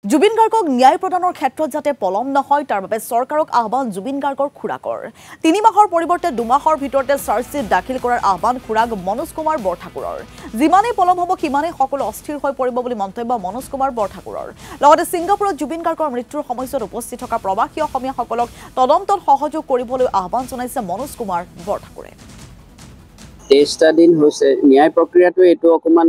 জুবিন গাৰ্গক ন্যায় প্ৰদানৰ ক্ষেত্ৰত যাতে পলম নহয় তাৰ বাবে চৰকাৰক আহ্বান জুবিন গাৰ্গৰ খুৰাকৰ ৩ মাহৰ পৰিৱৰ্তে ২ মাহৰ ভিতৰতে চাৰ্জশ্বিট দাখিল কৰাৰ আহ্বান খুৰাক মনোজ কুমাৰ বৰঠাকুৰৰ যিমানেই পলম হ'ব সিমানেই সকলো অস্থিৰ হৈ পৰিব বুলি মন্তব্য মনোজ কুমাৰ বৰঠাকুৰৰ লগতে ছিংগাপুৰত জুবিন গাৰ্গৰ মৃত্যুৰ সময়ছোৱাত উপস্থিত থকা প্ৰৱাসী অসমীয়াসকলক তদন্তত সহযোগ কৰিবলৈ আহ্বান জনাইছে মনোজ কুমাৰ বৰঠাকুৰে ২৩টা দিন হৈছে ন্যায় প্ৰক্ৰিয়াটো এইটো অকমান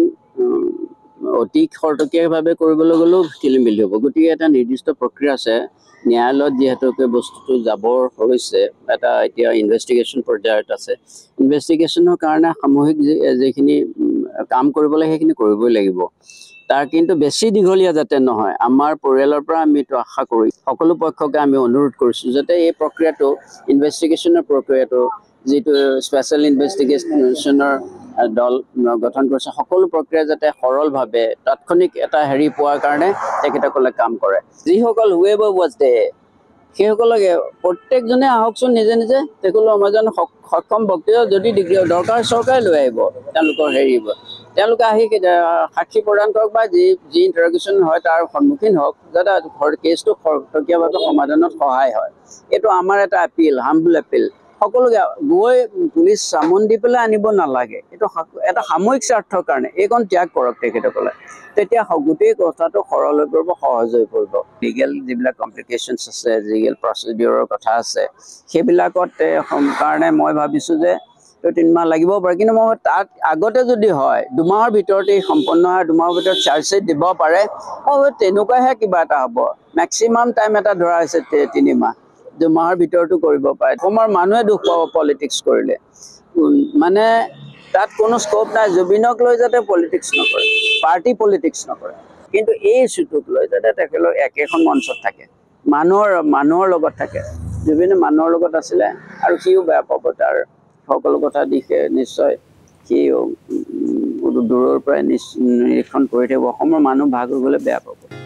অতি খৰতকীয়াভাৱে কৰিবলৈ গ'লেও খেলিমেলি হ'ব গতিকে এটা নিৰ্দিষ্ট প্ৰক্ৰিয়া আছে ন্যায়ালয়ত যিহেতুকে বস্তুটো যাবৰ হৈছে এটা এতিয়া ইনভেষ্টিগেশ্যন পৰ্যায়ত আছে ইনভেষ্টিগেশ্যনৰ কাৰণে সামূহিক যিখিনি কাম কৰিব লাগে সেইখিনি কৰিবই লাগিব তাৰ কিন্তু বেছি দীঘলীয়া যাতে নহয় আমাৰ পৰিয়ালৰ পৰা আমি এইটো আশা কৰি সকলো পক্ষকে আমি অনুৰোধ কৰিছোঁ যাতে এই প্ৰক্ৰিয়াটো ইনভেষ্টিগেশ্যনৰ প্ৰক্ৰিয়াটো যিটো স্পেচিয়েল ইনভেষ্টিগেশ্যনৰ দল গঠন কৰিছে সকলো প্ৰক্ৰিয়া যাতে সৰলভাৱে তাৎক্ষণিক এটা হেৰি পোৱাৰ কাৰণে তেখেতসকলে কাম কৰে যিসকল হুৱেভাৰ ৱাজ দে সেইসকলকে প্ৰত্যেকজনে আহকচোন নিজে নিজে তেখেতলোকৰ এজন সক্ষম ব্যক্তি যদি দৰকাৰ চৰকাৰে লৈ আহিব তেওঁলোকৰ হেৰিব তেওঁলোকে আহি সাক্ষী প্ৰদান কৰক বা যি ইণ্টাৰগেশ্যন হয় তাৰ সন্মুখীন হওক যাতে কেছটো খৰতকীয়াভাৱে সমাধানত সহায় হয় এইটো আমাৰ এটা এপিল হাম্বল এপিল সকলোকে গৈ পুলিচ চামন দি পেলাই আনিব নালাগে এইটো এটা সাময়িক স্বাৰ্থৰ কাৰণে এইকণ ত্যাগ কৰক তেখেতসকলে তেতিয়া গোটেই কথাটো সৰল হৈ পৰিব সহজ হৈ পৰিব লিগেল যিবিলাক কমপ্লিকেশ্যনছ আছে লিগেল প্ৰচিডিউৰৰ কথা আছে সেইবিলাকত কাৰণে মই ভাবিছোঁ যে ৩ মাহ লাগিব পাৰে কিন্তু মই তাত আগতে যদি হয় ২ মাহৰ ভিতৰতে সম্পন্ন হয় ২ মাহৰ ভিতৰত চাৰ্জশ্বিট দিব পাৰে তেনেকুৱাহে কিবা এটা হ'ব মেক্সিমাম টাইম এটা ধৰা হৈছে ৩ মাহ ২ মাহৰ ভিতৰতো কৰিব পাৰে অসমৰ মানুহে দুখ পাব পলিটিক্স কৰিলে মানে তাত কোনো স্কোপ নাই জুবিনক লৈ যাতে পলিটিক্স নকৰে পাৰ্টি পলিটিক্স নকৰে কিন্তু এই ইছ্যুটোক লৈ যাতে তেখেতলোক একেখন মঞ্চত থাকে মানুহৰ লগত থাকে জুবিনে মানুহৰ লগত আছিলে আৰু সিও বেয়া পাব তাৰ সকলো কথা দিশে নিশ্চয় সি দূৰৰ পৰাই নিৰীক্ষণ কৰি থাকিব অসমৰ মানুহ ভাগ হৈ গ'লে বেয়া পাব